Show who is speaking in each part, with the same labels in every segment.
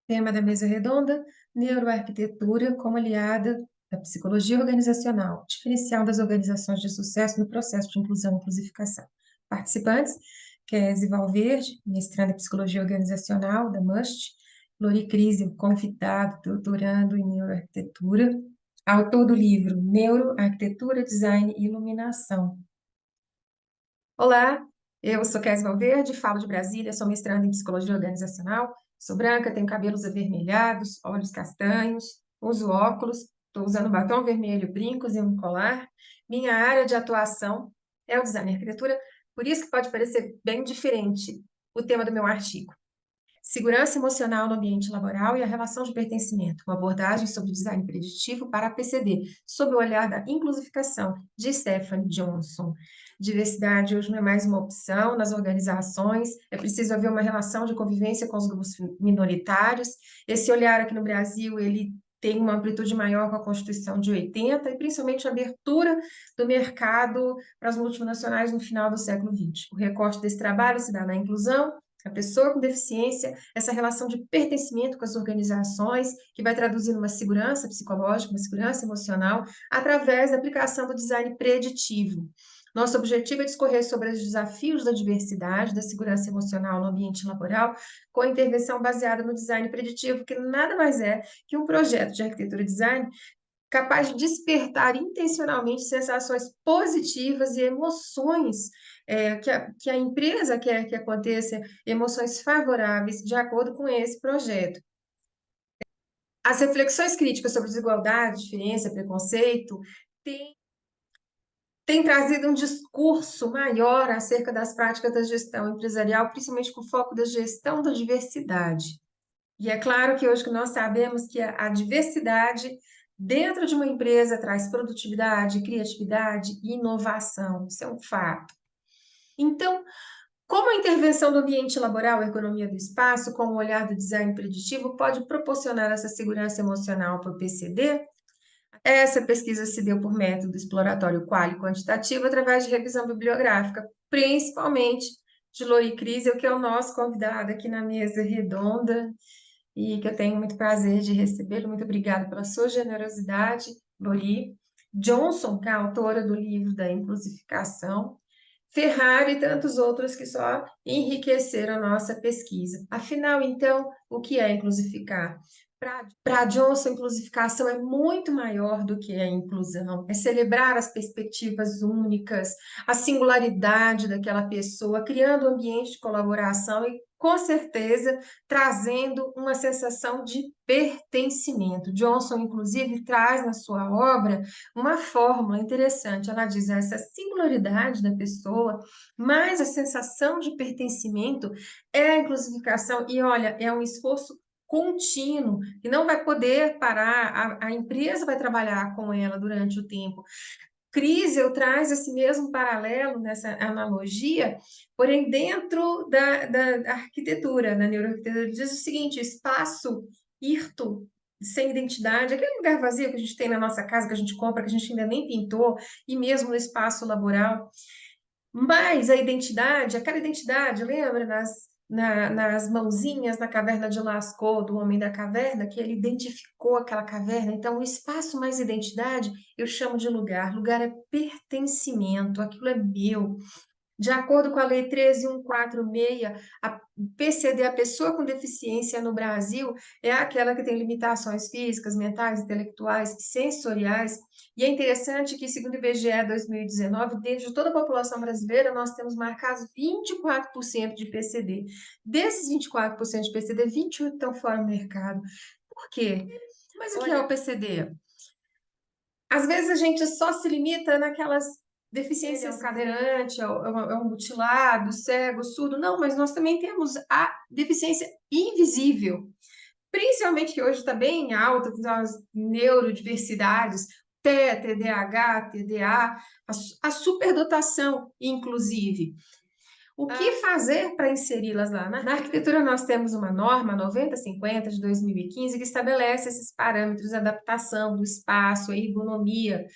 Speaker 1: Tema da mesa redonda: neuroarquitetura como aliada da psicologia organizacional, diferencial das organizações de sucesso no processo de inclusão e inclusificação. Participantes: Kézia Valverde, mestranda em psicologia organizacional da MUST, Lori Crisio, convidado, doutorando em neuroarquitetura, autor do livro Neuroarquitetura, Design e Iluminação. Olá, eu sou Kézia Valverde, falo de Brasília, sou mestranda em psicologia organizacional, sou branca, tenho cabelos avermelhados, olhos castanhos, uso óculos, estou usando batom vermelho, brincos e um colar. Minha área de atuação é o design e arquitetura, por isso que pode parecer bem diferente o tema do meu artigo. Segurança emocional no ambiente laboral e a relação de pertencimento, uma abordagem sobre design preditivo para a PCD, sob o olhar da inclusificação, de Stephanie Johnson. Diversidade hoje não é mais uma opção nas organizações, é preciso haver uma relação de convivência com os grupos minoritários. Esse olhar aqui no Brasil, ele tem uma amplitude maior com a Constituição de 80 e principalmente a abertura do mercado para as multinacionais no final do século XX. O recorte desse trabalho se dá na inclusão, a pessoa com deficiência, essa relação de pertencimento com as organizações, que vai traduzir numa segurança psicológica, uma segurança emocional, através da aplicação do design preditivo. Nosso objetivo é discorrer sobre os desafios da diversidade, da segurança emocional no ambiente laboral, com a intervenção baseada no design preditivo, que nada mais é que um projeto de arquitetura e design capaz de despertar intencionalmente sensações positivas e emoções que a empresa quer que aconteça, emoções favoráveis, de acordo com esse projeto. As reflexões críticas sobre desigualdade, diferença, preconceito, têm trazido um discurso maior acerca das práticas da gestão empresarial, principalmente com foco da gestão da diversidade. E é claro que hoje que nós sabemos que a diversidade dentro de uma empresa traz produtividade, criatividade e inovação. Isso é um fato. Então, como a intervenção do ambiente laboral, a economia do espaço, com o olhar do design preditivo, pode proporcionar essa segurança emocional para o PCD? Essa pesquisa se deu por método exploratório quali quantitativo através de revisão bibliográfica, principalmente de Lori Crisel, que é o nosso convidado aqui na mesa redonda e que eu tenho muito prazer de recebê-lo. Muito obrigada pela sua generosidade, Lori. Johnson, que é a autora do livro da Inclusificação, Ferrari e tantos outros que só enriqueceram a nossa pesquisa. Afinal, então, o que é inclusificar? Para Johnson, a inclusificação é muito maior do que a inclusão, é celebrar as perspectivas únicas, a singularidade daquela pessoa, criando um ambiente de colaboração e, com certeza, trazendo uma sensação de pertencimento. Johnson, inclusive, traz na sua obra uma fórmula interessante. Ela diz essa singularidade da pessoa, mais a sensação de pertencimento é a inclusificação. E olha, é um esforço contínuo, e não vai poder parar, a empresa vai trabalhar com ela durante o tempo. Crisel traz esse mesmo paralelo nessa analogia, porém dentro da arquitetura, na neuroarquitetura, diz o seguinte: espaço hirto, sem identidade, aquele lugar vazio que a gente tem na nossa casa, que a gente compra, que a gente ainda nem pintou, e mesmo no espaço laboral. Mas a identidade, aquela identidade, lembra nas mãozinhas na caverna de Lascaux, do Homem da Caverna, que ele identificou aquela caverna. Então, o espaço mais identidade, eu chamo de lugar. Lugar é pertencimento, aquilo é meu. De acordo com a Lei 13.146, a PCD, a pessoa com deficiência no Brasil, é aquela que tem limitações físicas, mentais, intelectuais, sensoriais. E é interessante que, segundo o IBGE 2019, dentro de toda a população brasileira, nós temos marcados 24% de PCD. Desses 24% de PCD, 28% estão fora do mercado. Por quê? Mas o que é o PCD? Às vezes a gente só se limita naquelas deficiências cadeirante, é um mutilado, cego, surdo. Não, mas nós também temos a deficiência invisível, principalmente que hoje está bem alta, com as neurodiversidades, TEA, TDAH, TDA, a superdotação, inclusive. O que fazer para inseri-las lá? Na arquitetura, nós temos uma norma 9050 de 2015 que estabelece esses parâmetros de adaptação do espaço, a ergonomia.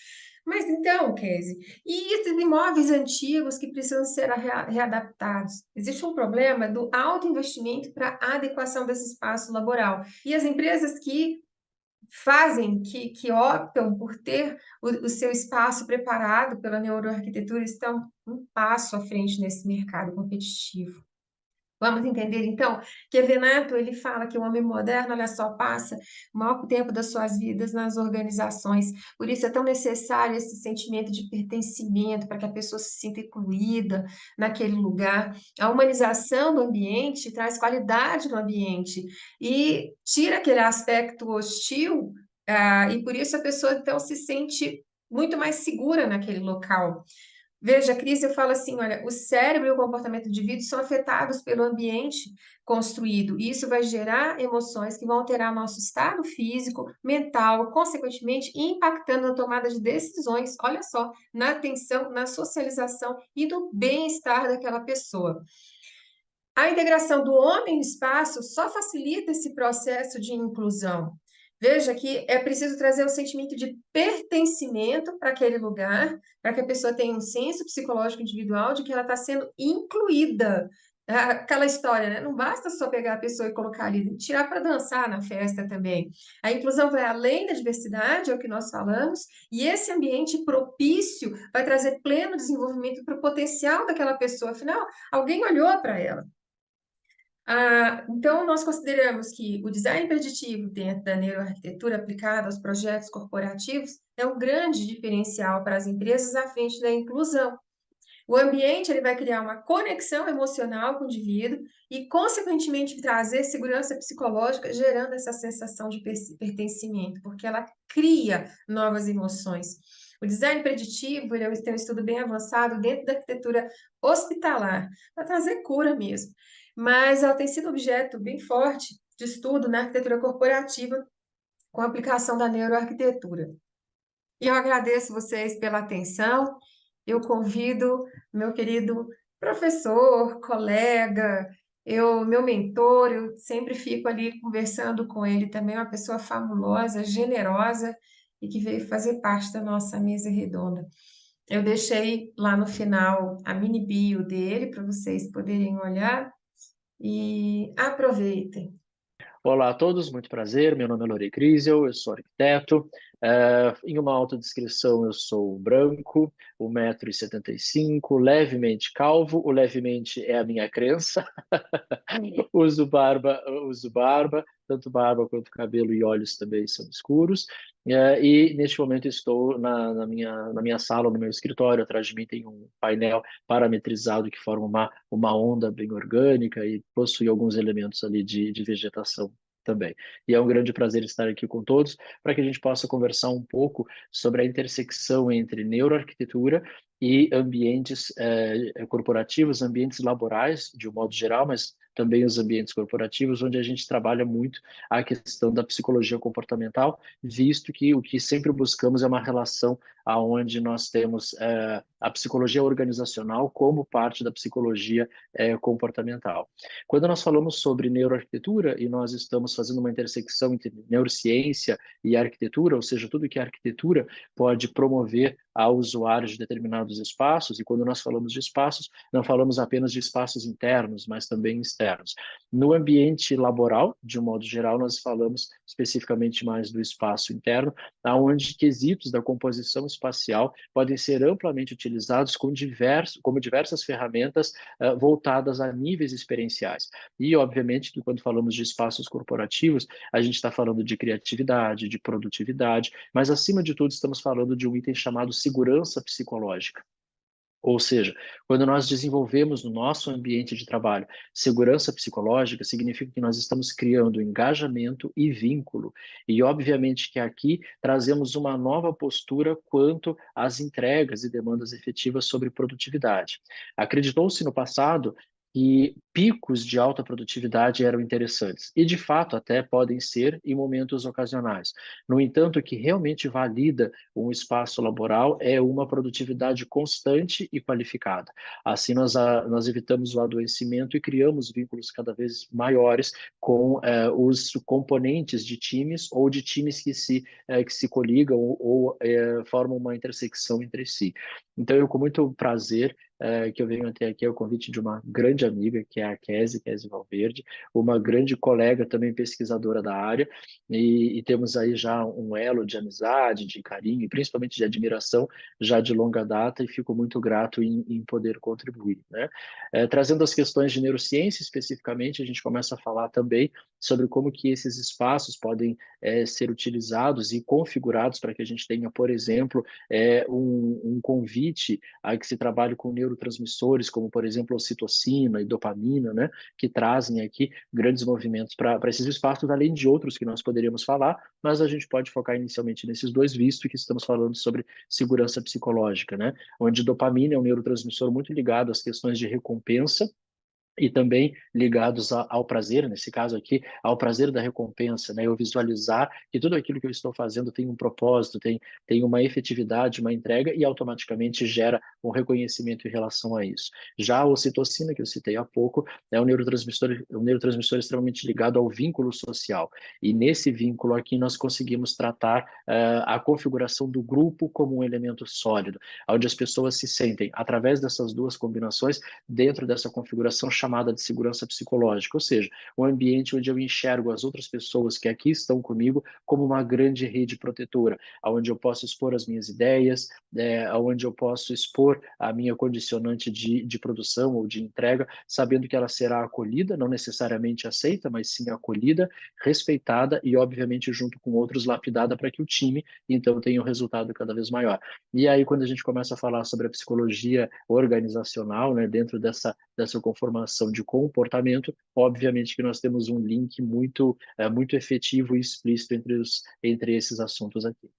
Speaker 1: Mas então, Kese, e esses imóveis antigos que precisam ser readaptados? Existe um problema do alto investimento para a adequação desse espaço laboral. E as empresas que que optam por ter o seu espaço preparado pela neuroarquitetura estão um passo à frente nesse mercado competitivo. Vamos entender, então, que Evenato, ele fala que o homem moderno, olha só, passa o maior tempo das suas vidas nas organizações, por isso é tão necessário esse sentimento de pertencimento, para que a pessoa se sinta incluída naquele lugar. A humanização do ambiente traz qualidade no ambiente e tira aquele aspecto hostil, e por isso a pessoa, então, se sente muito mais segura naquele local. Veja, a crise, eu falo assim, olha, o cérebro e o comportamento do indivíduo são afetados pelo ambiente construído, e isso vai gerar emoções que vão alterar nosso estado físico, mental, consequentemente, impactando na tomada de decisões, olha só, na atenção, na socialização e no bem-estar daquela pessoa. A integração do homem no espaço só facilita esse processo de inclusão. Veja que é preciso trazer o sentimento de pertencimento para aquele lugar, para que a pessoa tenha um senso psicológico individual de que ela está sendo incluída. Aquela história, né? Não basta só pegar a pessoa e colocar ali, tirar para dançar na festa também. A inclusão vai além da diversidade, é o que nós falamos, e esse ambiente propício vai trazer pleno desenvolvimento para o potencial daquela pessoa. Afinal, alguém olhou para ela. Então, nós consideramos que o design preditivo dentro da neuroarquitetura aplicado aos projetos corporativos é um grande diferencial para as empresas à frente da inclusão. O ambiente ele vai criar uma conexão emocional com o indivíduo e, consequentemente, trazer segurança psicológica, gerando essa sensação de pertencimento, porque ela cria novas emoções. O design preditivo ele tem um estudo bem avançado dentro da arquitetura hospitalar, para trazer cura mesmo. Mas ela tem sido objeto bem forte de estudo na arquitetura corporativa com a aplicação da neuroarquitetura. E eu agradeço vocês pela atenção. Eu convido meu querido professor, colega, meu mentor, eu sempre fico ali conversando com ele também, uma pessoa fabulosa, generosa e que veio fazer parte da nossa mesa redonda. Eu deixei lá no final a mini bio dele para vocês poderem olhar e aproveitem.
Speaker 2: Olá a todos, muito prazer. Meu nome é Lore Kriesel, eu sou arquiteto. Em uma autodescrição, eu sou branco, 1,75 m, levemente calvo. O levemente é a minha crença. Uso barba, tanto barba quanto cabelo e olhos também são escuros. E neste momento estou na minha sala, no meu escritório. Atrás de mim tem um painel parametrizado que forma uma onda bem orgânica e possui alguns elementos ali de vegetação também. E é um grande prazer estar aqui com todos para que a gente possa conversar um pouco sobre a intersecção entre neuroarquitetura e ambientes corporativos, ambientes laborais, de um modo geral, mas também os ambientes corporativos, onde a gente trabalha muito a questão da psicologia comportamental, visto que o que sempre buscamos é uma relação aonde nós temos a psicologia organizacional como parte da psicologia comportamental. Quando nós falamos sobre neuroarquitetura e nós estamos fazendo uma intersecção entre neurociência e arquitetura, ou seja, tudo que a arquitetura pode promover a usuários de determinados espaços, e quando nós falamos de espaços, não falamos apenas de espaços internos, mas também externos. No ambiente laboral, de um modo geral, nós falamos especificamente mais do espaço interno, onde quesitos da composição espacial podem ser amplamente utilizados como diversas ferramentas voltadas a níveis experienciais. E, obviamente, que quando falamos de espaços corporativos, a gente está falando de criatividade, de produtividade, mas, acima de tudo, estamos falando de um item chamado segurança psicológica. Ou seja, quando nós desenvolvemos no nosso ambiente de trabalho segurança psicológica, significa que nós estamos criando engajamento e vínculo. E, obviamente, que aqui trazemos uma nova postura quanto às entregas e demandas efetivas sobre produtividade. Acreditou-se no passado que picos de alta produtividade eram interessantes. E, de fato, até podem ser em momentos ocasionais. No entanto, o que realmente valida um espaço laboral é uma produtividade constante e qualificada. Assim, nós evitamos o adoecimento e criamos vínculos cada vez maiores com os componentes de times ou de times que se coligam ou formam uma intersecção entre si. Então, eu com muito prazer que eu venho até aqui ao convite de uma grande amiga, que é a Kézia Valverde, uma grande colega também pesquisadora da área, e temos aí já um elo de amizade, de carinho e principalmente de admiração já de longa data, e fico muito grato em poder contribuir, né? Trazendo as questões de neurociência especificamente, a gente começa a falar também sobre como que esses espaços podem ser utilizados e configurados para que a gente tenha, por exemplo, um convite a que se trabalhe com neurotransmissores, como, por exemplo, a ocitocina e dopamina, né, que trazem aqui grandes movimentos para esses espaços, além de outros que nós poderíamos falar, mas a gente pode focar inicialmente nesses dois, visto que estamos falando sobre segurança psicológica, né, onde dopamina é um neurotransmissor muito ligado às questões de recompensa, e também ligados ao prazer, nesse caso aqui, ao prazer da recompensa, né? Eu visualizar que tudo aquilo que eu estou fazendo tem um propósito, tem uma efetividade, uma entrega e automaticamente gera um reconhecimento em relação a isso. Já a ocitocina, que eu citei há pouco, é um neurotransmissor extremamente ligado ao vínculo social. E nesse vínculo aqui nós conseguimos tratar a configuração do grupo como um elemento sólido, onde as pessoas se sentem, através dessas duas combinações, dentro dessa configuração chamada de segurança psicológica, ou seja, um ambiente onde eu enxergo as outras pessoas que aqui estão comigo como uma grande rede protetora, onde eu posso expor as minhas ideias, onde eu posso expor a minha condicionante de produção ou de entrega, sabendo que ela será acolhida, não necessariamente aceita, mas sim acolhida, respeitada e, obviamente, junto com outros, lapidada para que o time, então, tenha um resultado cada vez maior. E aí, quando a gente começa a falar sobre a psicologia organizacional, né, dentro dessa conformação de comportamento, obviamente que nós temos um link muito efetivo e explícito entre esses assuntos aqui.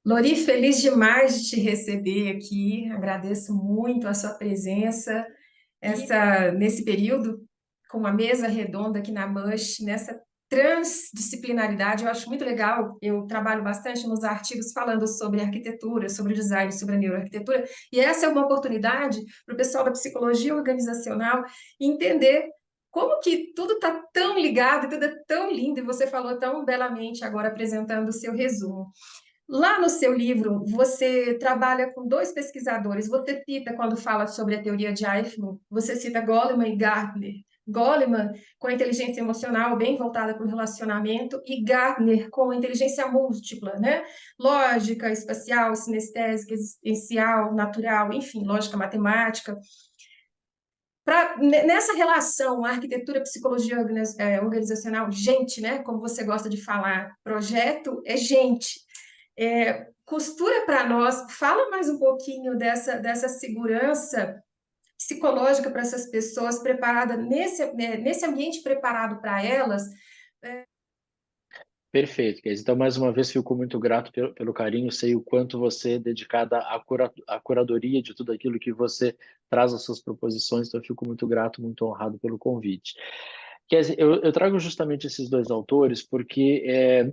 Speaker 1: Lori, feliz demais de te receber aqui. Agradeço muito a sua presença nesse período com a mesa redonda aqui na MUSH, nessa transdisciplinaridade. Eu acho muito legal. Eu trabalho bastante nos artigos falando sobre arquitetura, sobre design, sobre a neuroarquitetura, e essa é uma oportunidade para o pessoal da psicologia organizacional entender como que tudo está tão ligado, tudo é tão lindo, e você falou tão belamente agora apresentando o seu resumo. Lá no seu livro, você trabalha com dois pesquisadores. Você cita, quando fala sobre a teoria de Eichmann, você cita Goleman e Gardner. Goleman com a inteligência emocional bem voltada para o relacionamento e Gardner com a inteligência múltipla, né? Lógica, espacial, sinestésica, existencial, natural, enfim, lógica matemática. Nessa relação, arquitetura, psicologia organizacional, gente, né? Como você gosta de falar, projeto é gente. Costura para nós, fala mais um pouquinho dessa segurança psicológica para essas pessoas preparadas nesse ambiente preparado para elas.
Speaker 2: Perfeito, Keis. Então, mais uma vez, fico muito grato pelo carinho, sei o quanto você é dedicada à curadoria de tudo aquilo que você traz às suas proposições, então eu fico muito grato, muito honrado pelo convite. Quer dizer, eu trago justamente esses dois autores porque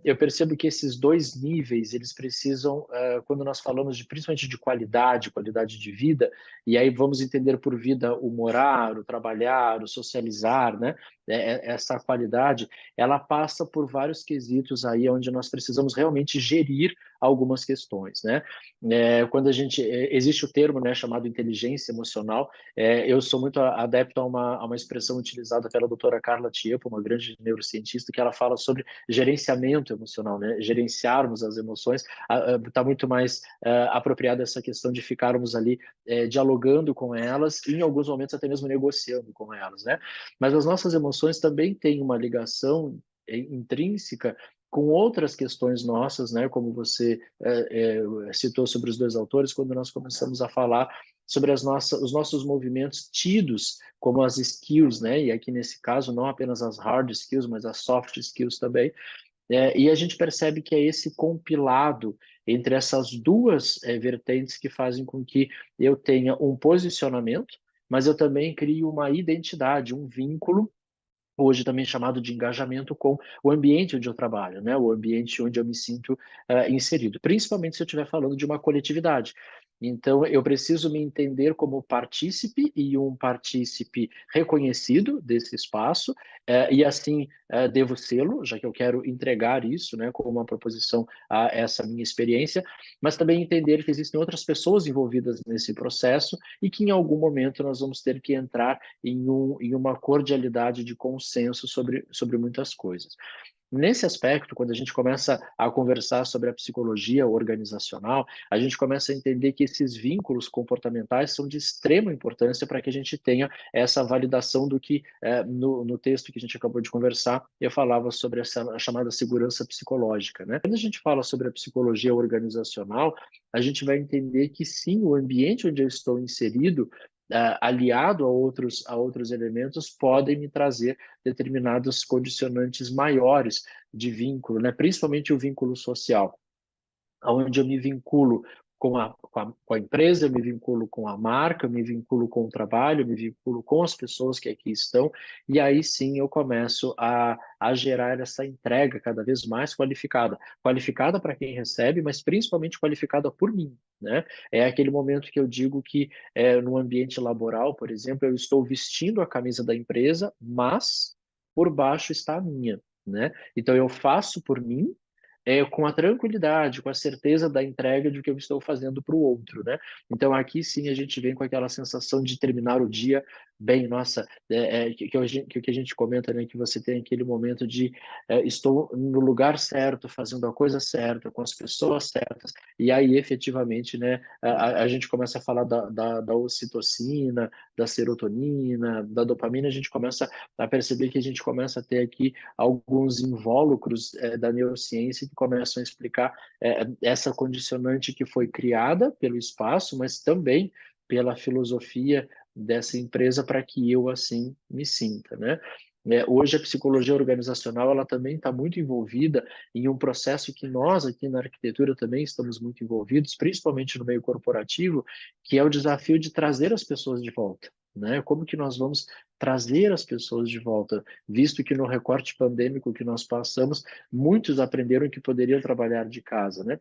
Speaker 2: eu percebo que esses dois níveis, eles precisam, quando nós falamos principalmente de qualidade de vida, e aí vamos entender por vida o morar, o trabalhar, o socializar, né? Essa qualidade, ela passa por vários quesitos aí onde nós precisamos realmente gerir algumas questões, né? Quando existe o termo, né, chamado inteligência emocional, eu sou muito adepto a uma expressão utilizada pela doutora Carla Tiepo, uma grande neurocientista, que ela fala sobre gerenciamento emocional, né? Gerenciarmos as emoções. Está muito mais apropriada essa questão de ficarmos ali dialogando com elas e, em alguns momentos, até mesmo negociando com elas, né? Mas as nossas emoções também têm uma ligação intrínseca com outras questões nossas, né? Como você citou sobre os dois autores, quando nós começamos a falar sobre os nossos movimentos tidos como as skills, né? E aqui nesse caso não apenas as hard skills, mas as soft skills também. E a gente percebe que é esse compilado entre essas duas vertentes que fazem com que eu tenha um posicionamento, mas eu também crio uma identidade, um vínculo, hoje também chamado de engajamento com o ambiente onde eu trabalho, né? O ambiente onde eu me sinto inserido, principalmente se eu estiver falando de uma coletividade. Então, eu preciso me entender como partícipe e um partícipe reconhecido desse espaço, e assim devo sê-lo, já que eu quero entregar isso, né, como uma proposição a essa minha experiência, mas também entender que existem outras pessoas envolvidas nesse processo e que em algum momento nós vamos ter que entrar em uma cordialidade de consenso sobre muitas coisas. Nesse aspecto, quando a gente começa a conversar sobre a psicologia organizacional, a gente começa a entender que esses vínculos comportamentais são de extrema importância para que a gente tenha essa validação do que, no texto que a gente acabou de conversar, eu falava sobre essa chamada segurança psicológica, né? Quando a gente fala sobre a psicologia organizacional, a gente vai entender que sim, o ambiente onde eu estou inserido, aliado a outros elementos, podem me trazer determinados condicionantes maiores de vínculo, né? Principalmente o vínculo social, onde eu me vinculo com a empresa, eu me vinculo com a marca, eu me vinculo com o trabalho, eu me vinculo com as pessoas que aqui estão, e aí sim eu começo a gerar essa entrega cada vez mais qualificada. Qualificada para quem recebe, mas principalmente qualificada por mim, né? É aquele momento que eu digo que no ambiente laboral, por exemplo, eu estou vestindo a camisa da empresa, mas por baixo está a minha, né? Então eu faço por mim, com a tranquilidade, com a certeza da entrega de que eu estou fazendo para o outro, né? Então aqui sim a gente vem com aquela sensação de terminar o dia bem, nossa, que a gente comenta, né, que você tem aquele momento de estou no lugar certo, fazendo a coisa certa, com as pessoas certas, e aí efetivamente, né, a gente começa a falar da ocitocina, da serotonina, da dopamina, a gente começa a perceber que a gente começa a ter aqui alguns invólucros da neurociência que começam a explicar essa condicionante que foi criada pelo espaço, mas também pela filosofia dessa empresa para que eu assim me sinta, né? Hoje a psicologia organizacional ela também está muito envolvida em um processo que nós aqui na arquitetura também estamos muito envolvidos, principalmente no meio corporativo, que é o desafio de trazer as pessoas de volta, né? Como que nós vamos trazer as pessoas de volta, visto que no recorte pandêmico que nós passamos, muitos aprenderam que poderiam trabalhar de casa, né?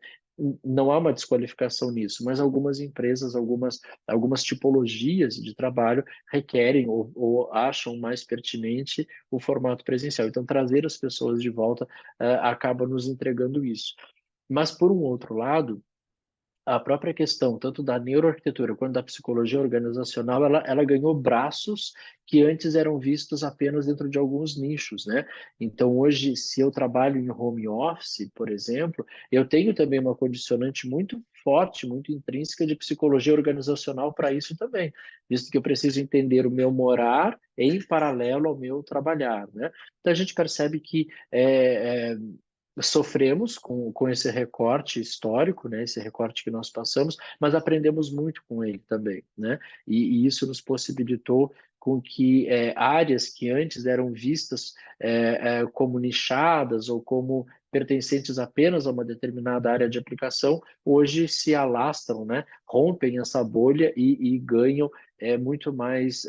Speaker 2: Não há uma desqualificação nisso, mas algumas empresas, algumas tipologias de trabalho requerem ou acham mais pertinente o formato presencial. Então, trazer as pessoas de volta acaba nos entregando isso. Mas, por um outro lado, a própria questão, tanto da neuroarquitetura quanto da psicologia organizacional, ela ganhou braços que antes eram vistos apenas dentro de alguns nichos, né? Então, hoje, se eu trabalho em home office, por exemplo, eu tenho também uma condicionante muito forte, muito intrínseca de psicologia organizacional para isso também, visto que eu preciso entender o meu morar em paralelo ao meu trabalhar, né? Então, a gente percebe que sofremos com esse recorte histórico, né, esse recorte que nós passamos, mas aprendemos muito com ele também, né, e isso nos possibilitou com que áreas que antes eram vistas como nichadas ou como pertencentes apenas a uma determinada área de aplicação, hoje se alastram, né, rompem essa bolha e ganham muito mais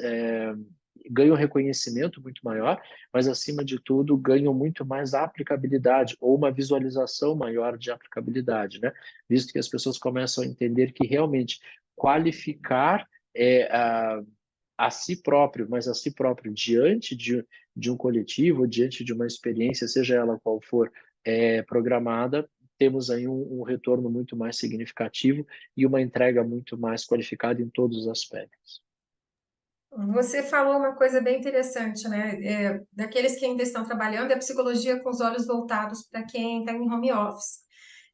Speaker 2: ganham reconhecimento muito maior, mas acima de tudo ganham muito mais aplicabilidade ou uma visualização maior de aplicabilidade, né? Visto que as pessoas começam a entender que realmente qualificar a si próprio, mas a si próprio diante de um coletivo, diante de uma experiência, seja ela qual for, programada, temos aí um retorno muito mais significativo e uma entrega muito mais qualificada em todos os aspectos.
Speaker 1: Você falou uma coisa bem interessante, né? Daqueles que ainda estão trabalhando, é a psicologia com os olhos voltados para quem está em home office.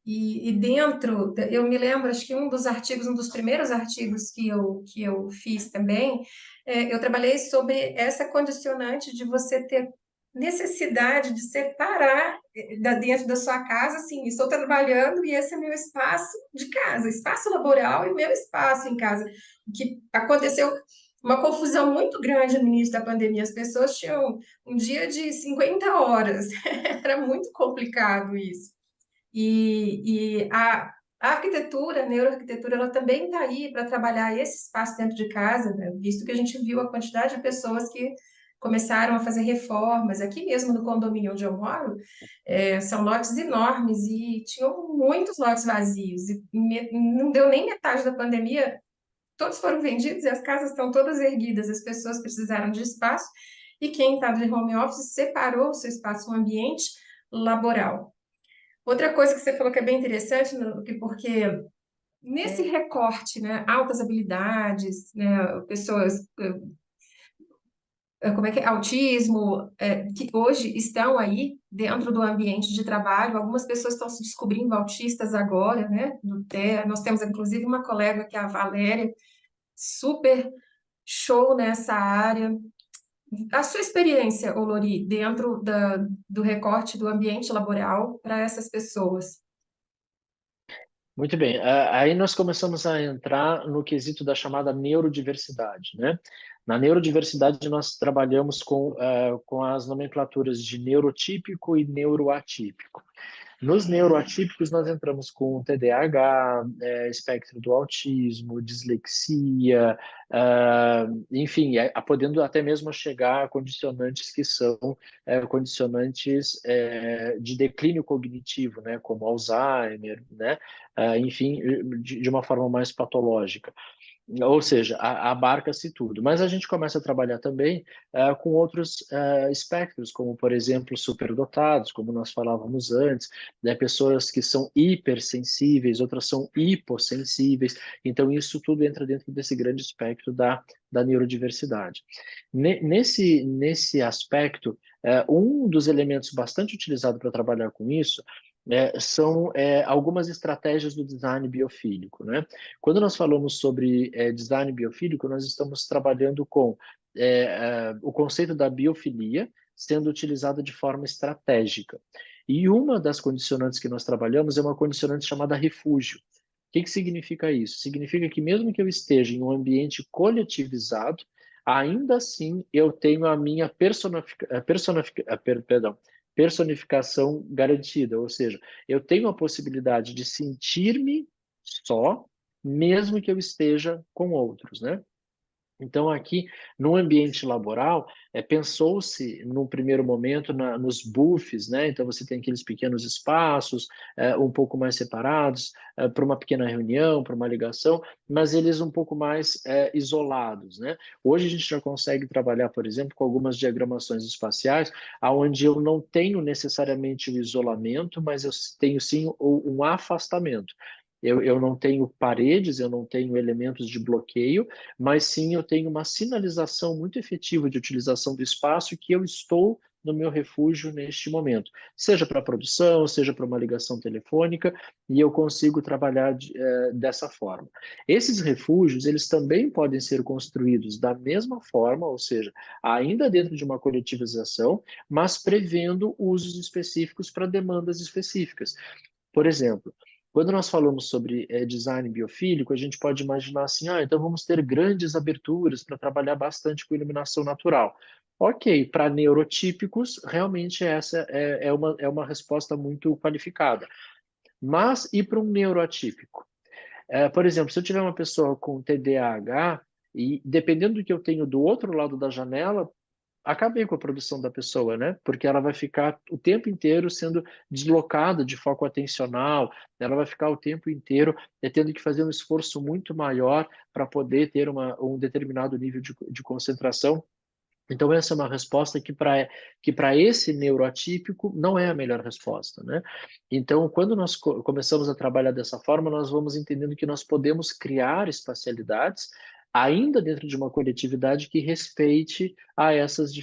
Speaker 1: E dentro, eu me lembro, acho que um dos artigos, um dos primeiros artigos que eu fiz também, eu trabalhei sobre essa condicionante de você ter necessidade de separar dentro da sua casa, assim, estou trabalhando e esse é meu espaço de casa, espaço laboral e meu espaço em casa. O que aconteceu uma confusão muito grande no início da pandemia, as pessoas tinham um dia de 50 horas, era muito complicado isso. E A arquitetura, a neuroarquitetura, ela também está aí para trabalhar esse espaço dentro de casa, né? Visto que a gente viu a quantidade de pessoas que começaram a fazer reformas. Aqui mesmo no condomínio onde eu moro, são lotes enormes e tinham muitos lotes vazios. E não deu nem metade da pandemia, todos foram vendidos e as casas estão todas erguidas. As pessoas precisaram de espaço e quem estava de home office separou o seu espaço, um ambiente laboral. Outra coisa que você falou que é bem interessante, porque nesse recorte, né, altas habilidades, né, pessoas, como é que é, autismo, que hoje estão aí dentro do ambiente de trabalho, algumas pessoas estão se descobrindo autistas agora, né, nós temos inclusive uma colega que é a Valéria, super show nessa área. A sua experiência, Olori, dentro do recorte do ambiente laboral para essas pessoas?
Speaker 2: Muito bem. Aí nós começamos a entrar no quesito da chamada neurodiversidade, né? Na neurodiversidade nós trabalhamos com as nomenclaturas de neurotípico e neuroatípico. Nos neuroatípicos, nós entramos com TDAH, espectro do autismo, dislexia, enfim, podendo até mesmo chegar a condicionantes que são condicionantes de declínio cognitivo, né, como Alzheimer, né, enfim, de uma forma mais patológica. Ou seja, abarca-se tudo. Mas a gente começa a trabalhar também com outros espectros, como, por exemplo, superdotados, como nós falávamos antes, né? Pessoas que são hipersensíveis, outras são hipossensíveis. Então, isso tudo entra dentro desse grande espectro da neurodiversidade. Nesse aspecto, um dos elementos bastante utilizado para trabalhar com isso são algumas estratégias do design biofílico, né? Quando nós falamos sobre design biofílico, nós estamos trabalhando com o conceito da biofilia sendo utilizado de forma estratégica. E uma das condicionantes que nós trabalhamos é uma condicionante chamada refúgio. O que significa isso? Significa que mesmo que eu esteja em um ambiente coletivizado, ainda assim eu tenho a minha personificação garantida, ou seja, eu tenho a possibilidade de sentir-me só, mesmo que eu esteja com outros, né? Então, aqui, no ambiente laboral, pensou-se, num primeiro momento, nos buffs, né? Então, você tem aqueles pequenos espaços, um pouco mais separados, para uma pequena reunião, para uma ligação, mas eles um pouco mais isolados, né? Hoje, a gente já consegue trabalhar, por exemplo, com algumas diagramações espaciais, onde eu não tenho necessariamente o isolamento, mas eu tenho, sim, um afastamento. Eu não tenho paredes, eu não tenho elementos de bloqueio, mas sim eu tenho uma sinalização muito efetiva de utilização do espaço que eu estou no meu refúgio neste momento, seja para produção, seja para uma ligação telefônica, e eu consigo trabalhar dessa forma. Esses refúgios, eles também podem ser construídos da mesma forma, ou seja, ainda dentro de uma coletivização, mas prevendo usos específicos para demandas específicas. Por exemplo, quando nós falamos sobre design biofílico, a gente pode imaginar assim, então vamos ter grandes aberturas para trabalhar bastante com iluminação natural. Ok, para neurotípicos, realmente essa é uma resposta muito qualificada. Mas e para um neuroatípico? Por exemplo, se eu tiver uma pessoa com TDAH, e dependendo do que eu tenho do outro lado da janela, acabei com a produção da pessoa, né? Porque ela vai ficar o tempo inteiro sendo deslocada de foco atencional, ela vai ficar o tempo inteiro tendo que fazer um esforço muito maior para poder ter um determinado nível de concentração. Então, essa é uma resposta que para esse neuroatípico não é a melhor resposta, né? Então, quando nós começamos a trabalhar dessa forma, nós vamos entendendo que nós podemos criar espacialidades ainda dentro de uma coletividade que respeite a essas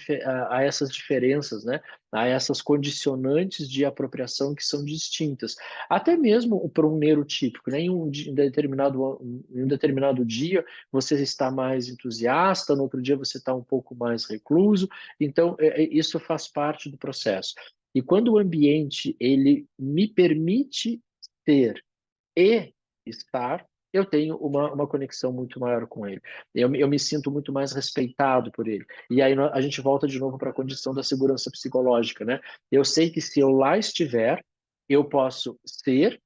Speaker 2: diferenças, né? A essas condicionantes de apropriação que são distintas. Até mesmo para um neurotípico, né? Em um determinado dia, você está mais entusiasta, no outro dia você está um pouco mais recluso, então isso faz parte do processo. E quando o ambiente ele me permite ter e estar, eu tenho uma conexão muito maior com ele. Eu me sinto muito mais respeitado por ele. E aí a gente volta de novo para a condição da segurança psicológica, né? Eu sei que se eu lá estiver, eu posso ser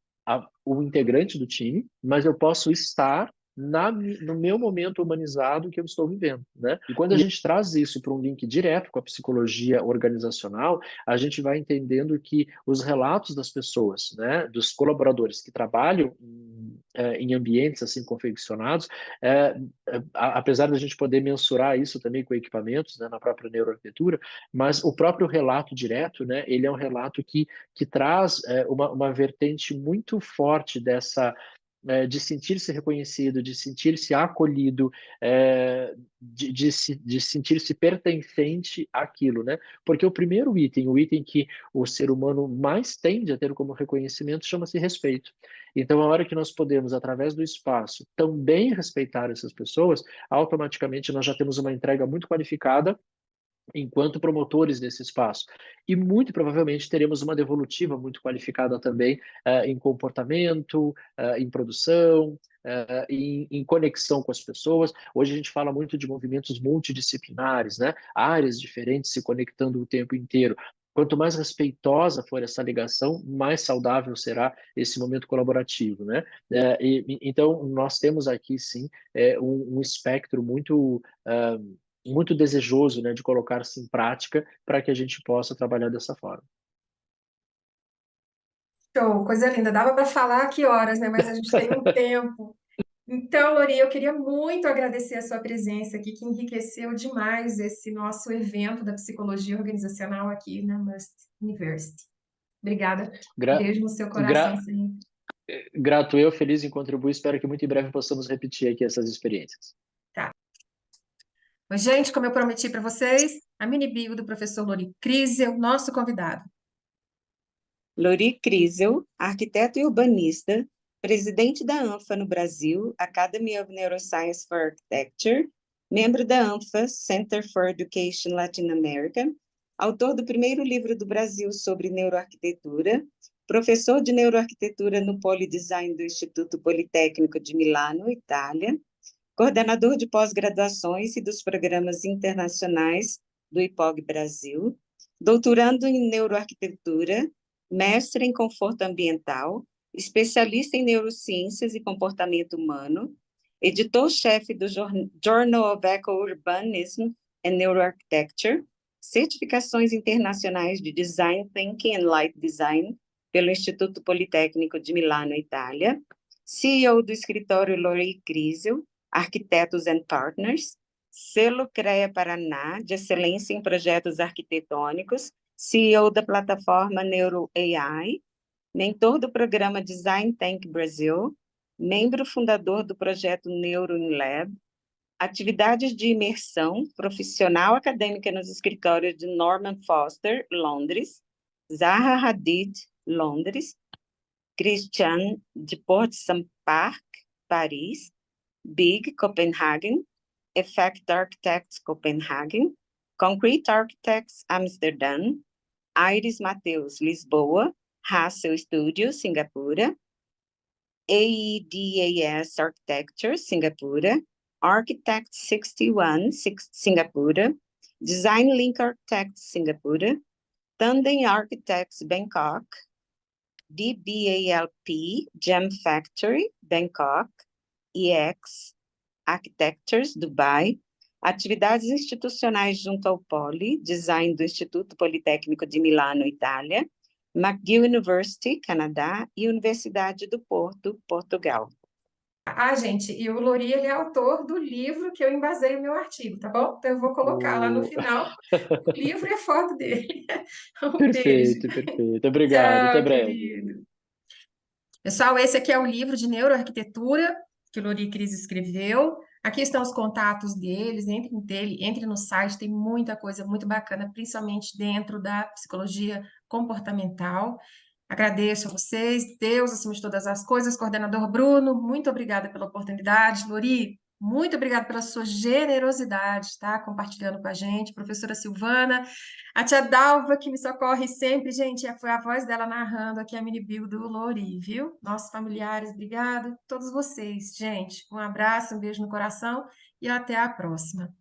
Speaker 2: o integrante do time, mas eu posso estar no meu momento humanizado que eu estou vivendo, né? E quando a gente traz isso para um link direto com a psicologia organizacional, a gente vai entendendo que os relatos das pessoas, né, dos colaboradores que trabalham em ambientes assim confeccionados, apesar da gente poder mensurar isso também com equipamentos, né, na própria neuroarquitetura, mas o próprio relato direto, né, ele é um relato que traz uma vertente muito forte de sentir-se reconhecido, de sentir-se acolhido, de sentir-se pertencente àquilo, né? Porque o primeiro item, o item que o ser humano mais tende a ter como reconhecimento, chama-se respeito. Então, a hora que nós podemos, através do espaço, também respeitar essas pessoas, automaticamente nós já temos uma entrega muito qualificada enquanto promotores desse espaço. E muito provavelmente teremos uma devolutiva muito qualificada também em comportamento, em produção, em conexão com as pessoas. Hoje a gente fala muito de movimentos multidisciplinares, né? Áreas diferentes se conectando o tempo inteiro. Quanto mais respeitosa for essa ligação, mais saudável será esse momento colaborativo, né? Então, nós temos aqui, sim, um espectro muito desejoso, né, de colocar-se em prática para que a gente possa trabalhar dessa forma.
Speaker 1: Show, coisa linda. Dava para falar que horas, né? Mas a gente tem um tempo. Então, Lori, eu queria muito agradecer a sua presença aqui, que enriqueceu demais esse nosso evento da psicologia organizacional aqui na Must University. Obrigada.
Speaker 2: Gra
Speaker 1: Beijo no seu coração
Speaker 2: gra
Speaker 1: sempre.
Speaker 2: Grato eu, feliz em contribuir. Espero que muito em breve possamos repetir aqui essas experiências.
Speaker 1: Tá. Mas, gente, como eu prometi para vocês, a mini bio do professor Lori Crisel, nosso convidado.
Speaker 3: Lori Crisel, arquiteto e urbanista, presidente da ANFA no Brasil, Academy of Neuroscience for Architecture, membro da ANFA, Center for Education Latin America, autor do primeiro livro do Brasil sobre neuroarquitetura, professor de neuroarquitetura no Polidesign do Instituto Politécnico de Milano, Itália, coordenador de pós-graduações e dos programas internacionais do IPOG Brasil, doutorando em neuroarquitetura, mestre em conforto ambiental, especialista em neurociências e comportamento humano, editor-chefe do Journal of Eco-Urbanism and Neuroarchitecture, certificações internacionais de Design Thinking and Light Design pelo Instituto Politécnico de Milano, Itália, CEO do escritório Lori Crisel, Arquitetos and Partners, selo CREA Paraná, de excelência em projetos arquitetônicos, CEO da plataforma Neuro AI, mentor do programa Design Tank Brasil, membro fundador do projeto Neuro in Lab, atividades de imersão, profissional acadêmica nos escritórios de Norman Foster, Londres, Zaha Hadid, Londres, Christian de Port-Saint-Parc, Paris, Big, Copenhagen, Effect Architects, Copenhagen, Concrete Architects, Amsterdã, Iris Mateus, Lisboa, Hassel Studio, Singapura, AEDAS Architecture, Singapura, Architect 61, Singapura, Design Link Architects, Singapura, Tandem Architects, Bangkok, DBALP, Gem Factory, Bangkok, EX Architectures, Dubai, atividades institucionais junto ao Poli, Design do Instituto Politécnico de Milano, Itália, McGill University, Canadá, e Universidade do Porto, Portugal.
Speaker 1: Gente, e o Lori, ele é autor do livro que eu embasei o meu artigo, tá bom? Então eu vou colocar lá no final o livro e a foto dele. Um beijo.
Speaker 2: Perfeito, perfeito. Obrigado. Até
Speaker 1: Tchau,
Speaker 2: breve.
Speaker 1: querido. Pessoal, esse aqui é o livro de neuroarquitetura que o Lori Cris escreveu. Aqui estão os contatos deles, entre no site, tem muita coisa muito bacana, principalmente dentro da psicologia comportamental. Agradeço a vocês, Deus acima de todas as coisas, coordenador Bruno, muito obrigada pela oportunidade. Lori, muito obrigada pela sua generosidade, tá? Compartilhando com a gente. Professora Silvana, a tia Dalva, que me socorre sempre, gente, foi a voz dela narrando aqui a mini bio do Lori, viu? Nossos familiares, obrigado. Todos vocês, gente, um abraço, um beijo no coração e até a próxima.